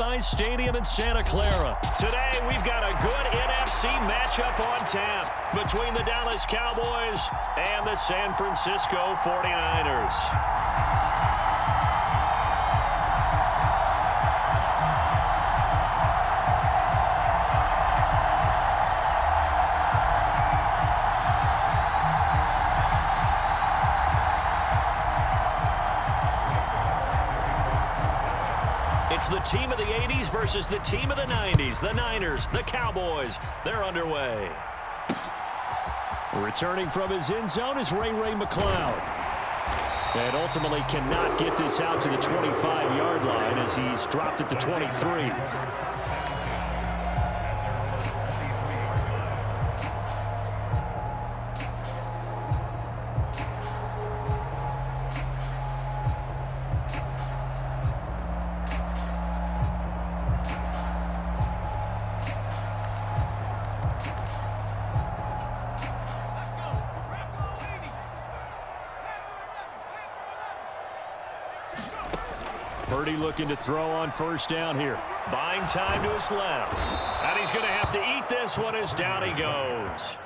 Levi's Stadium in Santa Clara. Today, we've got a good NFC matchup on tap between the Dallas Cowboys and the San Francisco 49ers. It's the team of the 80s versus the team of the 90s. The Niners, the Cowboys, they're underway. Returning from his end zone is Ray McCloud. And ultimately cannot get this out to the 25-yard line as he's dropped at the 23. Purdy looking to throw on first down here. Buying time to his left. And he's going to have to eat this one as down he goes.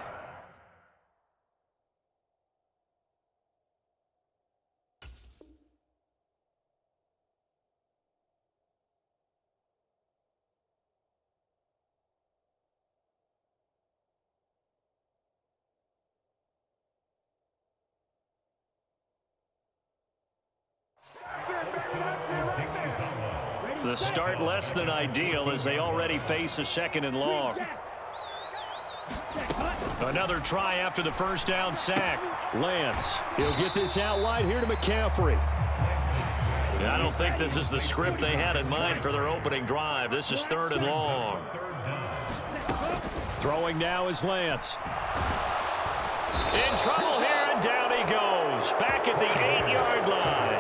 The start less than ideal as they already face a second and long. Another try after the first down sack. Lance, he'll get this out wide here to McCaffrey. I don't think this is the script they had in mind for their opening drive. This is third and long. Throwing now is Lance. In trouble here, and down he goes. Back at the 8-yard line.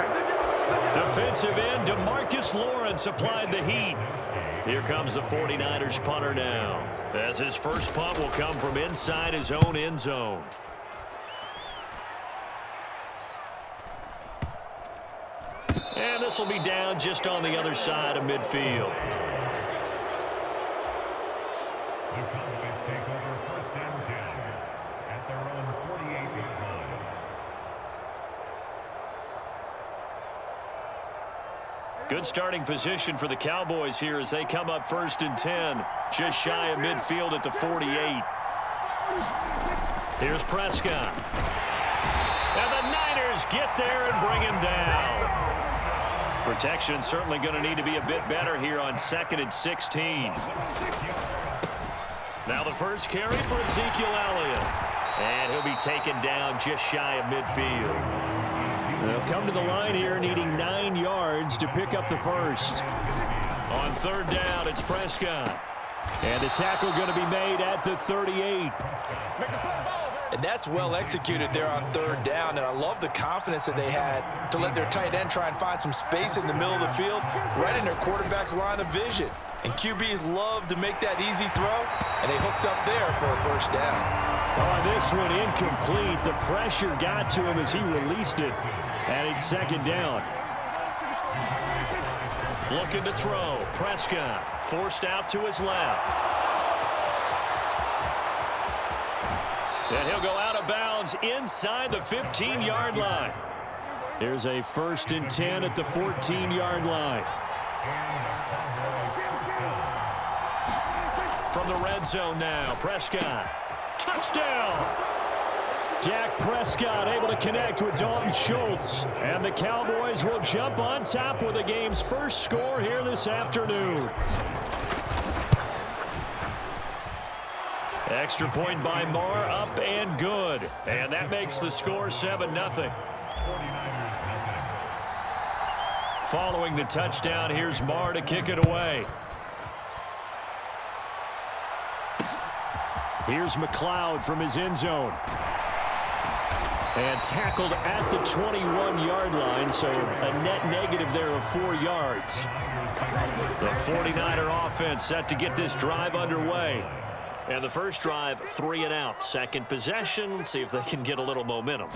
Defensive end DeMarcus Lawrence applied the heat. Here comes the 49ers punter now, as his first punt will come from inside his own end zone. And this will be down just on the other side of midfield. Good starting position for the Cowboys here as they come up first and 10. Just shy of midfield at the 48. Here's Prescott. And the Niners get there and bring him down. Protection certainly going to need to be a bit better here on 2nd and 16. Now the first carry for Ezekiel Elliott. And he'll be taken down just shy of midfield. They'll come to the line here needing 9 yards to pick up the first. On third down, it's Prescott. And the tackle going to be made at the 38. And that's well executed there on third down. And I love the confidence that they had to let their tight end try and find some space in the middle of the field, right in their quarterback's line of vision. And QBs love to make that easy throw, and they hooked up there for a first down. Oh, this one incomplete. The pressure got to him as he released it. And it's second down. Looking to throw. Prescott forced out to his left. And he'll go out of bounds inside the 15-yard line. Here's a first and 10 at the 14-yard line. From the red zone now, Prescott. Touchdown! Dak Prescott able to connect with Dalton Schultz. And the Cowboys will jump on top with the game's first score here this afternoon. Extra point by Marr, up and good. And that makes the score 7-0. Following the touchdown, here's Marr to kick it away. Here's McCloud from his end zone. And tackled at the 21-yard line, so a net negative there of 4 yards. The 49er offense set to get this drive underway. And the first drive, 3 and out. Second possession, see if they can get a little momentum.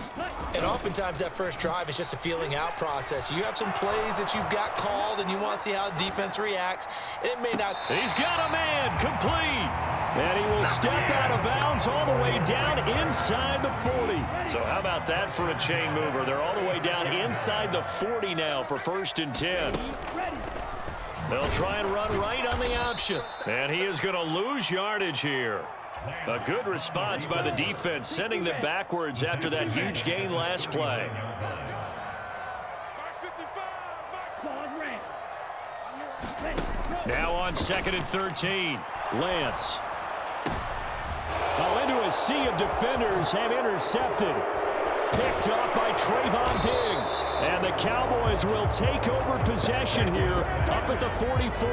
And oftentimes that first drive is just a feeling out process. You have some plays that you've got called and you want to see how the defense reacts. It may not. He's got a man, complete. And he will step out of bounds all the way down inside the 40. So how about that for a chain mover? They're all the way down inside the 40 now for 1st and 10. They'll try and run right on the option. And he is going to lose yardage here. A good response by the defense, sending them backwards after that huge gain last play. Now on 2nd and 13. Lance. Into a sea of defenders and intercepted. Picked off by Trayvon Diggs. And the Cowboys will take over possession here up at the 44.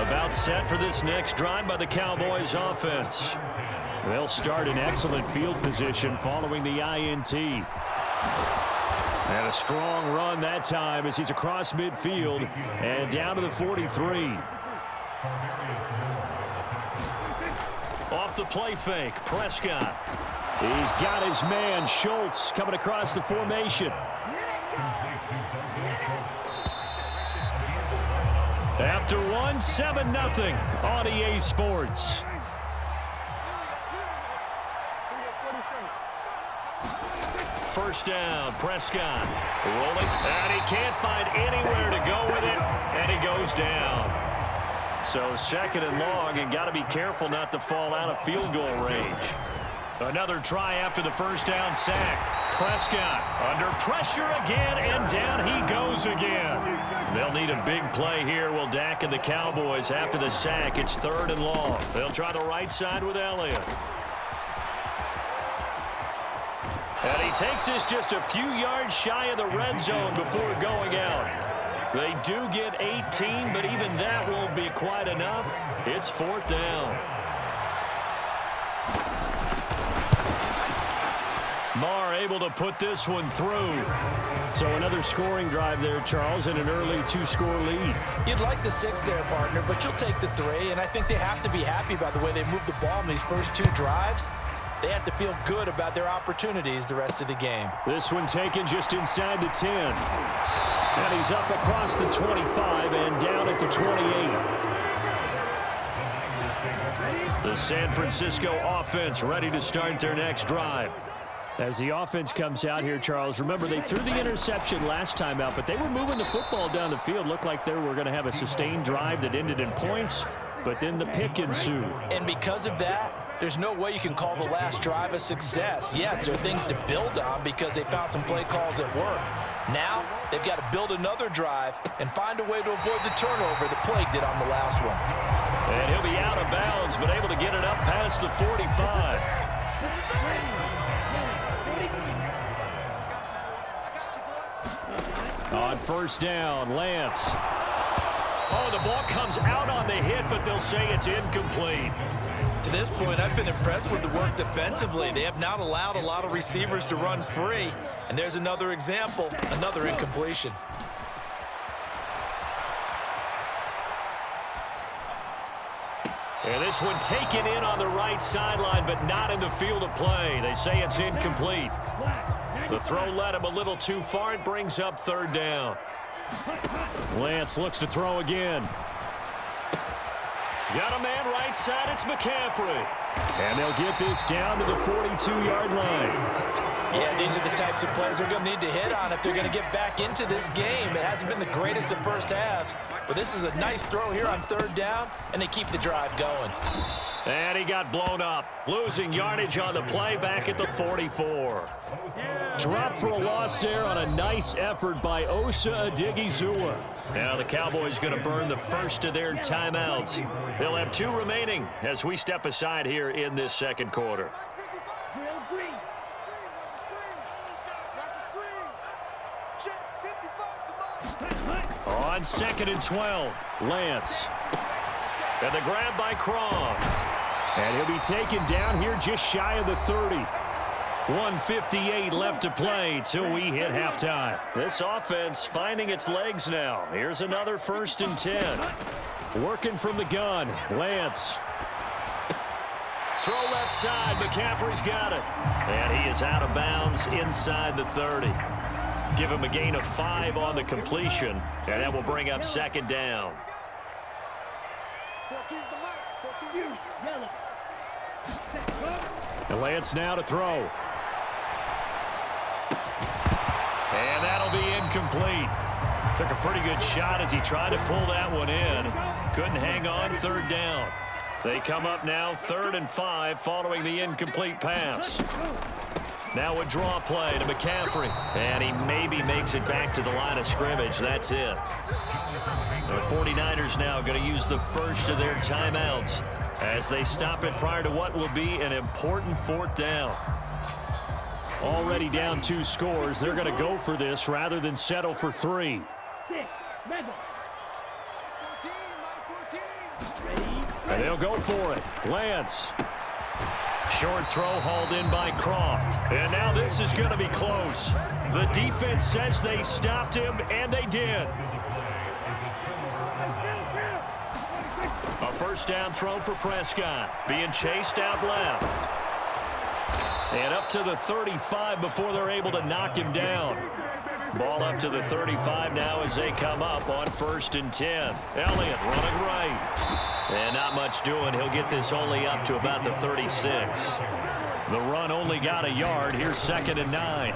About set for this next drive by the Cowboys offense. They'll start in excellent field position following the INT. And a strong run that time as he's across midfield and down to the 43. Off the play fake, Prescott. He's got his man, Schultz, coming across the formation. After one, 7-0 on EA Sports. First down, Prescott rolling, and he can't find anywhere to go with it, and he goes down. So 2nd and long, and got to be careful not to fall out of field goal range. Another try after the first down sack. Prescott under pressure again, and down he goes again. They'll need a big play here. Will Dak and the Cowboys after the sack. It's 3rd and long. They'll try the right side with Elliott. And he takes this just a few yards shy of the red zone before going out. They do get 18, but even that won't be quite enough. It's 4th down. Marr able to put this one through. So another scoring drive there, Charles, and an early 2-score lead. You'd like the 6 there, partner, but you'll take the 3, and I think they have to be happy about the way they moved the ball in these first 2 drives. They have to feel good about their opportunities the rest of the game. This one taken just inside the 10. And he's up across the 25 and down at the 28. The San Francisco offense ready to start their next drive. As the offense comes out here, Charles, remember they threw the interception last time out, but they were moving the football down the field. Looked like they were going to have a sustained drive that ended in points, but then the pick ensued. And because of that, there's no way you can call the last drive a success. Yes, there are things to build on because they found some play calls that work. Now, they've got to build another drive and find a way to avoid the turnover the Plague did on the last one. And he'll be out of bounds, but able to get it up past the 45. On first down, Lance. Oh, the ball comes out on the hit, but they'll say it's incomplete. To this point, I've been impressed with the work defensively. They have not allowed a lot of receivers to run free. And there's another example, another incompletion. And this one taken in on the right sideline, but not in the field of play. They say it's incomplete. The throw led him a little too far. It brings up 3rd down. Lance looks to throw again. Got a man right side. It's McCaffrey. And they'll get this down to the 42-yard line. Yeah, these are the types of plays they're going to need to hit on if they're going to get back into this game. It hasn't been the greatest of first halves, but this is a nice throw here on 3rd down, and they keep the drive going. And he got blown up, losing yardage on the play back at the 44. Drop for a loss there on a nice effort by Osa Odighizuwa. Now the Cowboys going to burn the first of their timeouts. They'll have 2 remaining as we step aside here in this 2nd quarter. On 2nd and 12, Lance. And the grab by Croft. And he'll be taken down here just shy of the 30. 1:58 left to play till we hit halftime. This offense finding its legs now. Here's another 1st and 10. Working from the gun, Lance. throw left side. McCaffrey's got it. And he is out of bounds inside the 30. Give him a gain of 5 on the completion, and that will bring up second down. 14 the mark. 14. And Lance now to throw. And that'll be incomplete. Took a pretty good shot as he tried to pull that one in. Couldn't hang on, third down. They come up now 3rd and 5 following the incomplete pass. Now a draw play to McCaffrey. And he maybe makes it back to the line of scrimmage. That's it. The 49ers now going to use the first of their timeouts as they stop it prior to what will be an important 4th down. Already down 2 scores. They're going to go for this rather than settle for 3. And they'll go for it. Lance. Short throw hauled in by Croft. And now this is going to be close. The defense says they stopped him, and they did. A first down throw for Prescott. Being chased out left. And up to the 35 before they're able to knock him down. Ball up to the 35 now as they come up on 1st and 10. Elliott running right. And not much doing. He'll get this only up to about the 36. The run only got a yard. Here's 2nd and 9.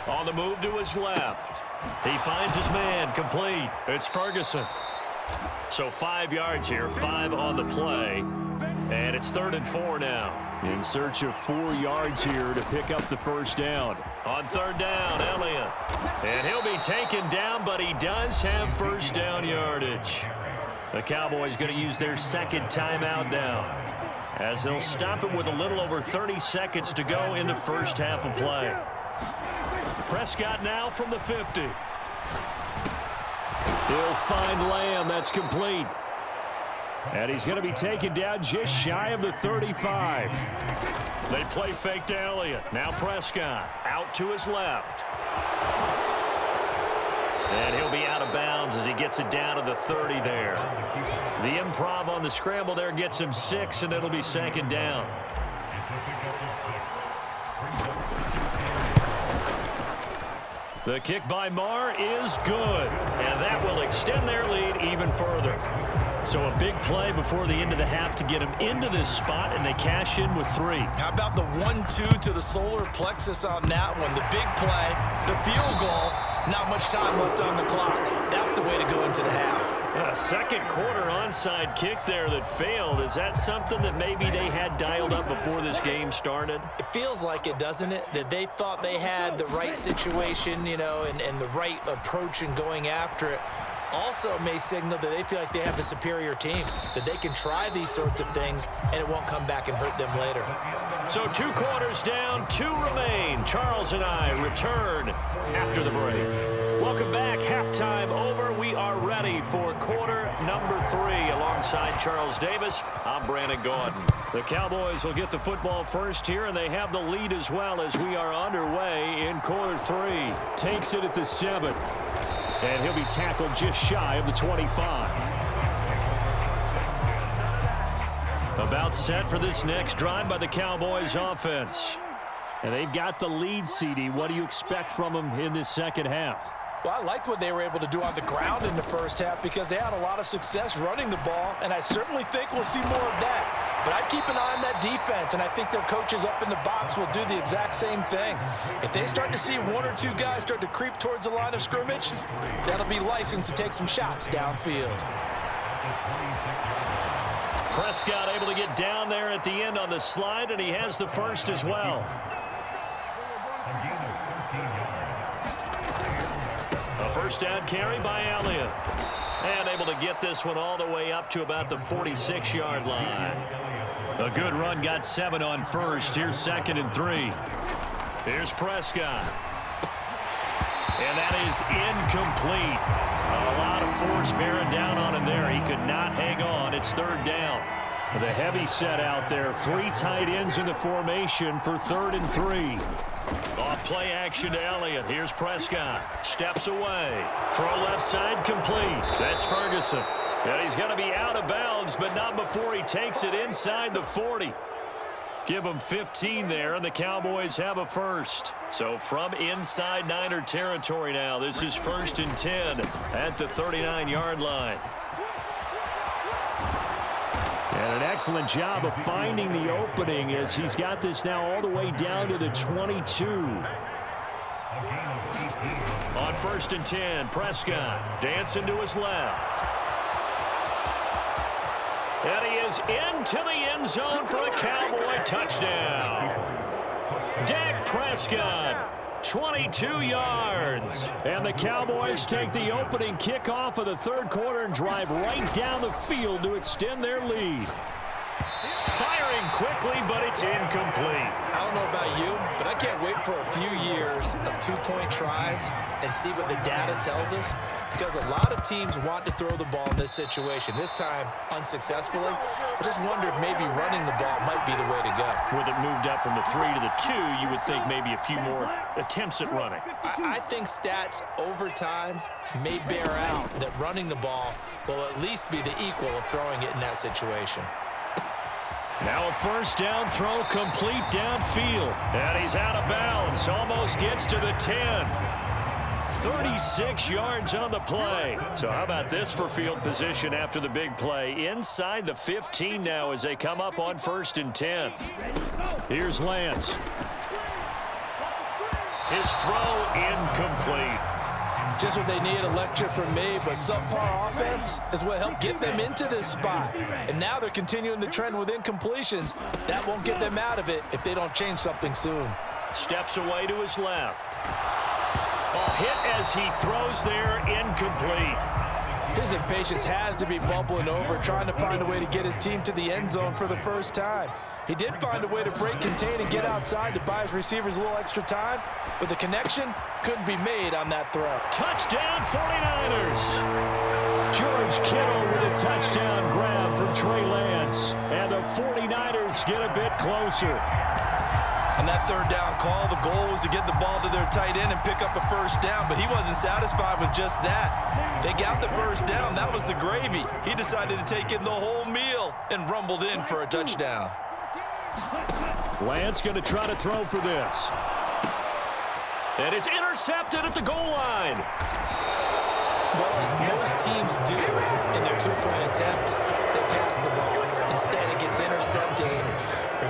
On the move to his left. He finds his man complete. It's Ferguson. So 5 yards here, 5 on the play. And it's 3rd and 4 now. In search of 4 yards here to pick up the first down. On 3rd down, Elliott. And he'll be taken down, but he does have first down yardage. The Cowboys going to use their 2nd timeout now, as they'll stop it with a little over 30 seconds to go in the first half of play. Prescott now from the 50. He'll find Lamb. That's complete. And he's going to be taken down just shy of the 35. They play fake to Elliott. Now Prescott out to his left. And he'll be out of bounds as he gets it down to the 30 there. The improv on the scramble there gets him 6, and it'll be 2nd down. The kick by Marr is good, and that will extend their lead even further. So a big play before the end of the half to get them into this spot, and they cash in with 3. How about the 1-2 to the solar plexus on that one? The big play, the field goal, not much time left on the clock. That's the way to go into the half. A second quarter onside kick there that failed. Is that something that maybe they had dialed up before this game started? It feels like it, doesn't it? That they thought they had the right situation, you know, and the right approach in going after it. Also may signal that they feel like they have the superior team, that they can try these sorts of things and it won't come back and hurt them later. So 2 quarters down, 2 remain. Charles and I return after the break. Welcome back. Halftime over. We are ready for quarter number 3. Alongside Charles Davis, I'm Brandon Gaudin. The Cowboys will get the football first here, and they have the lead as well as we are underway in quarter 3. Takes it at the 7. And he'll be tackled just shy of the 25. About set for this next drive by the Cowboys offense. And they've got the lead, CD. What do you expect from them in this second half? Well, I like what they were able to do on the ground in the first half because they had a lot of success running the ball, and I certainly think we'll see more of that. But I'd keep an eye on that defense, and I think their coaches up in the box will do the exact same thing. If they start to see 1 or 2 guys start to creep towards the line of scrimmage, that'll be licensed to take some shots downfield. Prescott able to get down there at the end on the slide, and he has the first as well. A first down carry by Elliott. And able to get this one all the way up to about the 46-yard line. A good run, got 7 on first. Here's 2nd and 3. Here's Prescott. And that is incomplete. A lot of force bearing down on him there. He could not hang on. It's 3rd down. The heavy set out there. 3 tight ends in the formation for 3rd and 3. Off play action to Elliott. Here's Prescott. Steps away. Throw left side complete. That's Ferguson. And he's going to be out of bounds, but not before he takes it inside the 40. Give him 15 there, and the Cowboys have a first. So from inside Niner territory now, this is 1st and 10 at the 39-yard line. And an excellent job of finding the opening as he's got this now all the way down to the 22. On 1st and 10, Prescott dancing to his left. And he is into the end zone for a Cowboy touchdown. Dak Prescott, 22 yards. And the Cowboys take the opening kickoff of the third quarter and drive right down the field to extend their lead. Firing quickly, but it's incomplete. I don't know about you, but I can't wait for a few years of two-point tries and see what the data tells us, because a lot of teams want to throw the ball in this situation. This time, unsuccessfully. I just wonder if maybe running the ball might be the way to go. With it moved up from the 3 to the 2, you would think maybe a few more attempts at running. I think stats over time may bear out that running the ball will at least be the equal of throwing it in that situation. Now a first down throw complete downfield. And he's out of bounds. Almost gets to the 10. 36 yards on the play. So how about this for field position after the big play? Inside the 15 now as they come up on 1st and 10. Here's Lance. His throw incomplete. Just what they need, a lecture from me, but subpar offense is what helped get them into this spot. And now they're continuing the trend with incompletions. That won't get them out of it if they don't change something soon. Steps away to his left. A hit as he throws there, incomplete. His impatience has to be bubbling over, trying to find a way to get his team to the end zone for the first time. He did find a way to break, contain, and get outside to buy his receivers a little extra time, but the connection couldn't be made on that throw. Touchdown 49ers. George Kittle with a touchdown grab from Trey Lance, and the 49ers get a bit closer. On that third down call, the goal was to get the ball to their tight end and pick up a first down, but he wasn't satisfied with just that. They got the first down. That was the gravy. He decided to take in the whole meal and rumbled in for a touchdown. Lance going to try to throw for this. And it's intercepted at the goal line. Well, as most teams do in their two-point attempt, they pass the ball. Instead, it gets intercepted.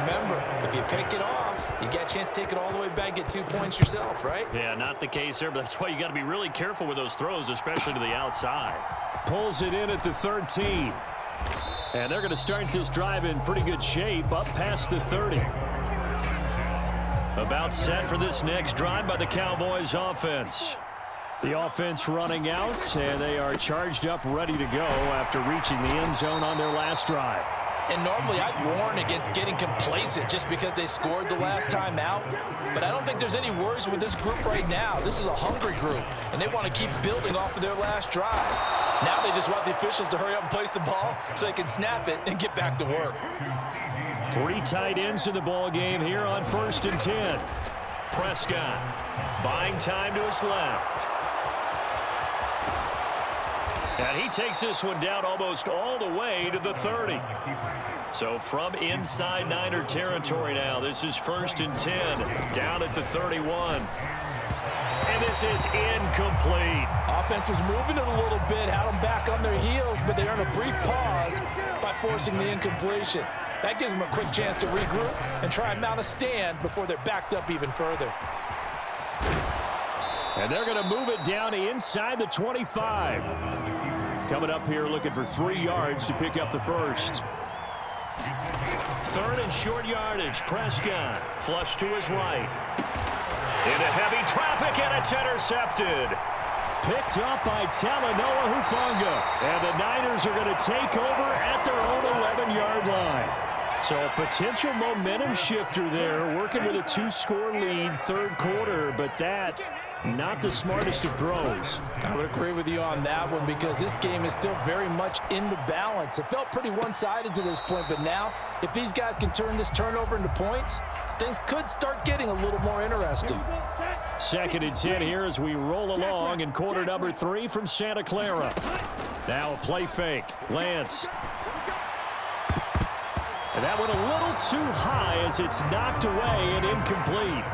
Remember, if you pick it off, you get a chance to take it all the way back, get 2 points yourself, right? Yeah, not the case there, but that's why you got to be really careful with those throws, especially to the outside. Pulls it in at the 13. And they're going to start this drive in pretty good shape, up past the 30. About set for this next drive by the Cowboys offense. The offense running out, and they are charged up, ready to go after reaching the end zone on their last drive. And normally I'd warn against getting complacent just because they scored the last time out. But I don't think there's any worries with this group right now. This is a hungry group, and they want to keep building off of their last drive. Now they just want the officials to hurry up and place the ball so they can snap it and get back to work. 3 tight ends in the ball game here on 1st and 10. Prescott buying time to his left. And he takes this one down almost all the way to the 30. So from inside Niner territory now, this is 1st and 10, down at the 31. And this is incomplete. Offense was moving it a little bit, had them back on their heels, but they earned a brief pause by forcing the incompletion. That gives them a quick chance to regroup and try and mount a stand before they're backed up even further. And they're going to move it down to inside the 25. Coming up here looking for 3 yards to pick up the first. 3rd and short yardage. Prescott flush to his right. Into heavy traffic, and it's intercepted. Picked up by Talanoa Hufanga. And the Niners are going to take over at their own 11-yard line. So a potential momentum shifter there, working with a 2-score lead, third quarter, but that not the smartest of throws. I would agree with you on that one because this game is still very much in the balance. It felt pretty one-sided to this point, but now if these guys can turn this turnover into points, things could start getting a little more interesting. 2nd and 10 here as we roll along in quarter number 3 from Santa Clara. Now a play fake. Lance. And that went a little too high as it's knocked away and incomplete.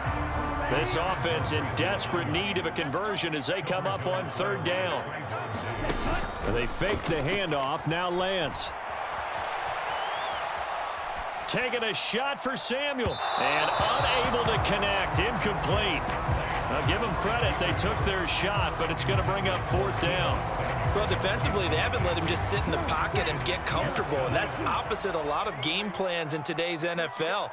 This offense in desperate need of a conversion as they come up on third down. And they fake the handoff. Now Lance. Taking a shot for Samuel. And unable to connect. Incomplete. Now give them credit. They took their shot, but it's going to bring up fourth down. Well, defensively, they haven't let him just sit in the pocket and get comfortable, and that's opposite a lot of game plans in today's NFL.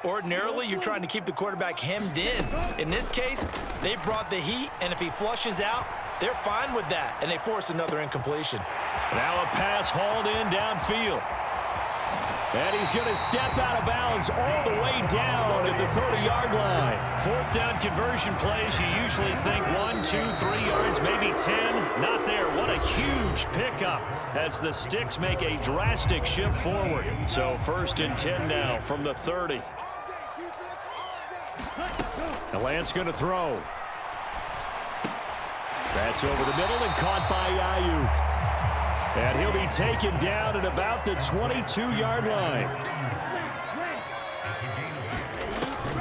Ordinarily, you're trying to keep the quarterback hemmed in. In this case, they brought the heat, and if he flushes out, they're fine with that, and they force another incompletion. Now a pass hauled in downfield. And he's going to step out of bounds all the way down at the 30-yard line. Fourth down conversion plays, you usually think 1, 2, 3 yards, maybe 10. Not there. What a huge pickup as the Sticks make a drastic shift forward. So first and 10 now from the 30. And Lance going to throw. That's over the middle and caught by Ayuk. And he'll be taken down at about the 22-yard line.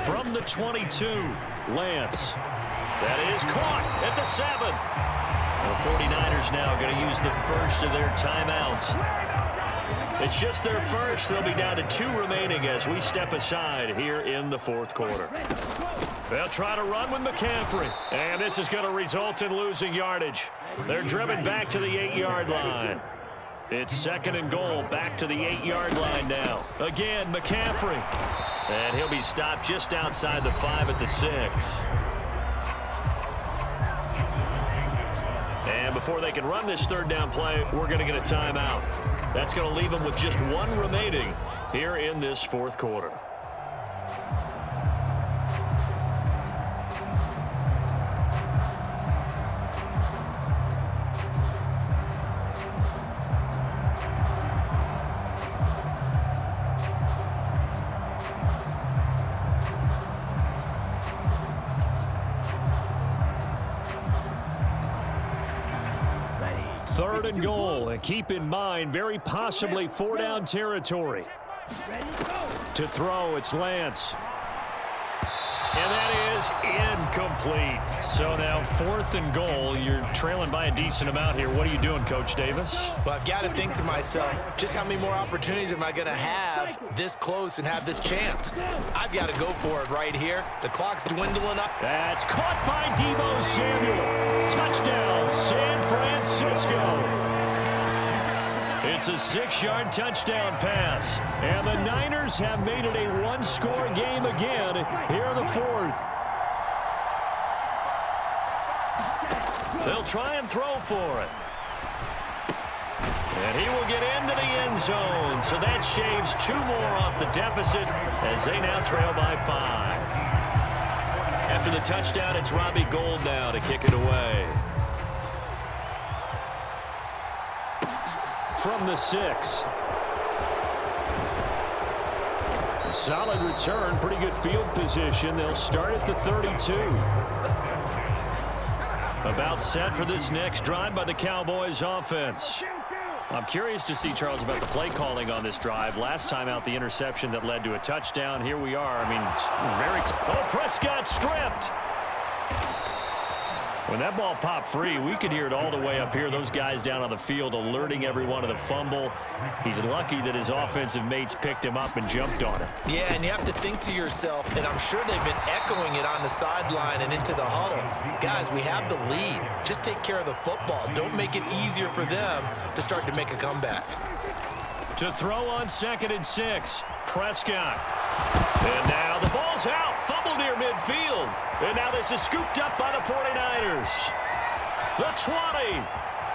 From the 22, Lance. That is caught at the 7. The 49ers now going to use the first of their timeouts. It's just their first. They'll be down to 2 remaining as we step aside here in the fourth quarter. They'll try to run with McCaffrey. And this is going to result in losing yardage. They're driven back to the 8-yard line. It's second and goal, back to the 8-yard line now. Again, McCaffrey. And he'll be stopped just outside the 5 at the 6. And before they can run this third down play, we're going to get a timeout. That's going to leave them with just 1 remaining here in this fourth quarter. Third and goal, and keep in mind, very possibly 4-down territory. To throw, it's Lance. And that is incomplete. So now 4th and goal. You're trailing by a decent amount here. What are you doing, Coach Davis? Well, I've got to think to myself, just how many more opportunities am I going to have this close and have this chance? I've got to go for it right here. The clock's dwindling up. That's caught by Deebo Samuel. Touchdown, San Francisco. It's a 6-yard touchdown pass. And the Niners have made it a 1-score game again here in the fourth. They'll try and throw for it. And he will get into the end zone. So that shaves 2 more off the deficit as they now trail by 5. After the touchdown, it's Robbie Gould now to kick it away. From the 6. A solid return, pretty good field position. They'll start at the 32. About set for this next drive by the Cowboys offense. I'm curious to see, Charles, about the play calling on this drive. Last time out, the interception that led to a touchdown. Here we are. I mean, very... Oh, Prescott stripped. When that ball popped free, we could hear it all the way up here. Those guys down on the field alerting everyone of the fumble. He's lucky that his offensive mates picked him up and jumped on it. Yeah, and you have to think to yourself, and I'm sure they've been echoing it on the sideline and into the huddle. Guys, we have the lead. Just take care of the football. Don't make it easier for them to start to make a comeback. To throw on 2nd and 6, Prescott. And now the ball's out. Fumble near midfield. And now this is scooped up by the 49ers. The 20,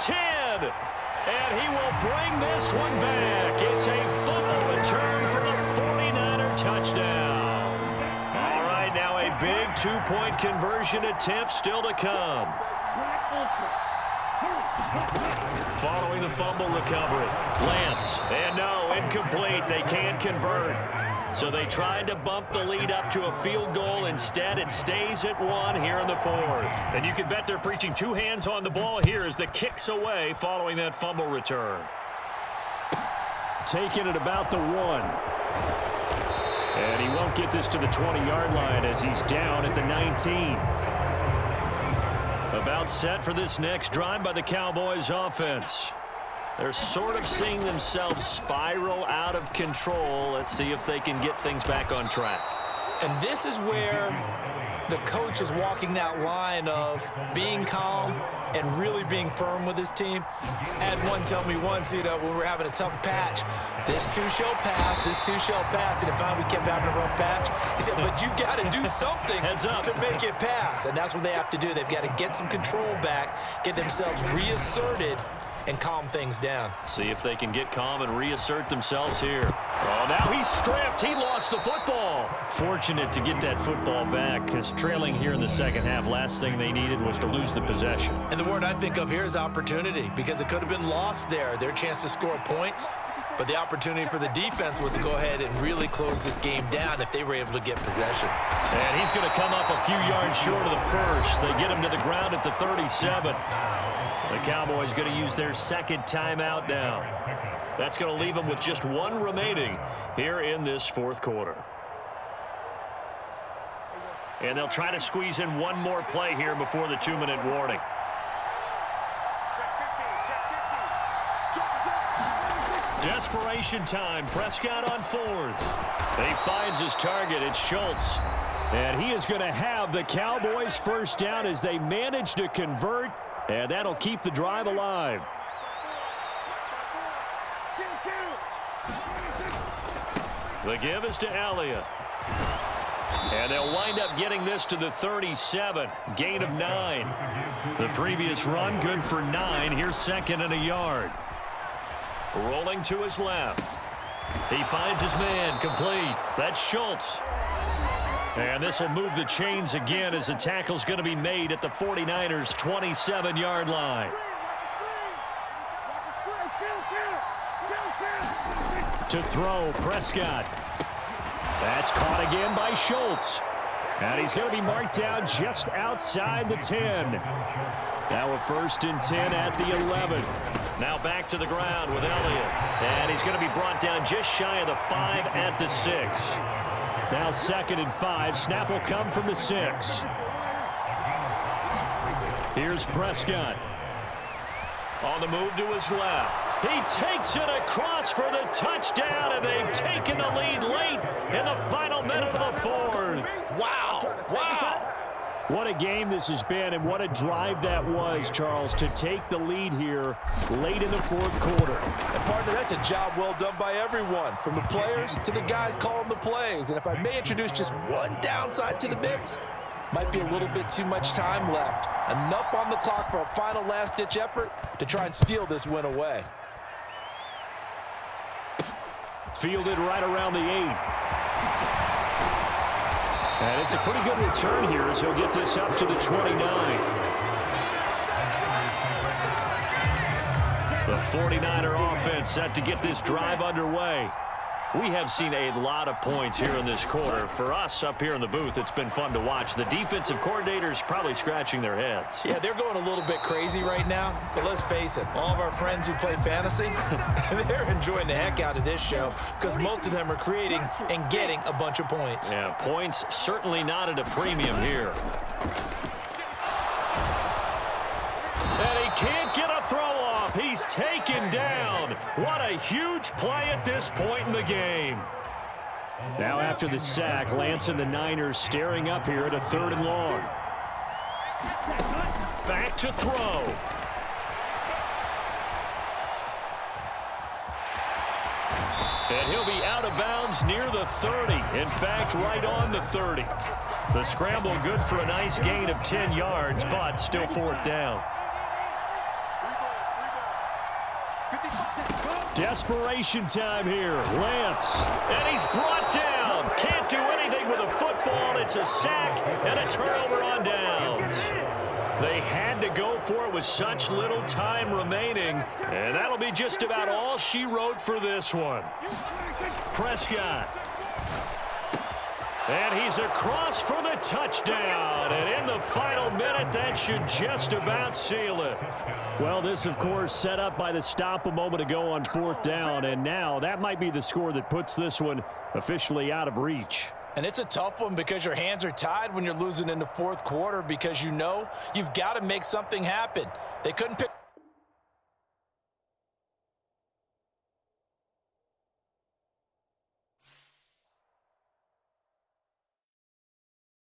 10, and he will bring this one back. It's a fumble return for the 49er touchdown. All right, now a big 2-point conversion attempt still to come. Following the fumble recovery, Lance, and no, incomplete. They can't convert. So they tried to bump the lead up to a field goal. Instead, it stays at 1 here in the 4th. And you can bet they're preaching 2 hands on the ball here as the kick's away following that fumble return. Taking it about the 1. And he won't get this to the 20-yard line as he's down at the 19. About set for this next drive by the Cowboys offense. They're sort of seeing themselves spiral out of control. Let's see if they can get things back on track. And this is where the coach is walking that line of being calm and really being firm with his team. I had one tell me once, when we were having a tough patch, this too shall pass, this too shall pass. And finally we kept having a rough patch. He said, but you got to do something to make it pass. And that's what they have to do. They've got to get some control back, get themselves reasserted, and calm things down. See if they can get calm and reassert themselves here. Oh, now he's stripped. He lost the football. Fortunate to get that football back because trailing here in the second half, last thing they needed was to lose the possession. And the word I think of here is opportunity, because it could have been lost there, their chance to score points. But the opportunity for the defense was to go ahead and really close this game down if they were able to get possession. And he's going to come up a few yards short of the first. They get him to the ground at the 37. The Cowboys going to use their second timeout now. That's going to leave them with just 1 remaining here in this 4th quarter. And they'll try to squeeze in 1 more play here before the 2-minute warning. Desperation time. Prescott on 4th. He finds his target. It's Schultz. And he is going to have the Cowboys first down as they manage to convert. And that'll keep the drive alive. The give is to Elliott. And they'll wind up getting this to the 37. Gain of 9. The previous run good for 9. Here's 2nd and a yard. Rolling to his left. He finds his man complete. That's Schultz. And this will move the chains again as the tackle's going to be made at the 49ers' 27-yard line. To throw, Prescott. That's caught again by Schultz. And he's going to be marked down just outside the 10. Now a 1st and 10 at the 11. Now back to the ground with Elliott. And he's going to be brought down just shy of the 5 at the 6. Now 2nd and 5. Snap will come from the 6. Here's Prescott. On the move to his left. He takes it across for the touchdown, and they've taken the lead late in the final minute of the 4th. Wow. Wow. What a game this has been, and what a drive that was, Charles, to take the lead here late in the 4th quarter. And partner, that's a job well done by everyone, from the players to the guys calling the plays. And if I may introduce just one downside to the mix, might be a little bit too much time left. Enough on the clock for a final last-ditch effort to try and steal this win away. Fielded right around the 8. And it's a pretty good return here as he'll get this up to the 29. The 49er offense set to get this drive underway. We have seen a lot of points here in this quarter. For us up here in the booth, it's been fun to watch. The defensive coordinators probably scratching their heads. Yeah, they're going a little bit crazy right now. But let's face it, all of our friends who play fantasy, they're enjoying the heck out of this show because most of them are creating and getting a bunch of points. Yeah, points certainly not at a premium here. And he can't get a throw off. He's taken down. What a huge play at this point in the game. Now after the sack, Lance and the Niners staring up here at a 3rd and long. Back to throw. And he'll be out of bounds near the 30. In fact, right on the 30. The scramble good for a nice gain of 10 yards, but still 4th down. Desperation time here. Lance. And he's brought down. Can't do anything with a football. It's a sack and a turnover on downs. They had to go for it with such little time remaining. And that'll be just about all she wrote for this one. Prescott. And he's across for the touchdown. And in the final minute, that should just about seal it. Well, this, of course, set up by the stop a moment ago on 4th down. And now that might be the score that puts this one officially out of reach. And it's a tough one because your hands are tied when you're losing in the 4th quarter because you know you've got to make something happen. They couldn't pick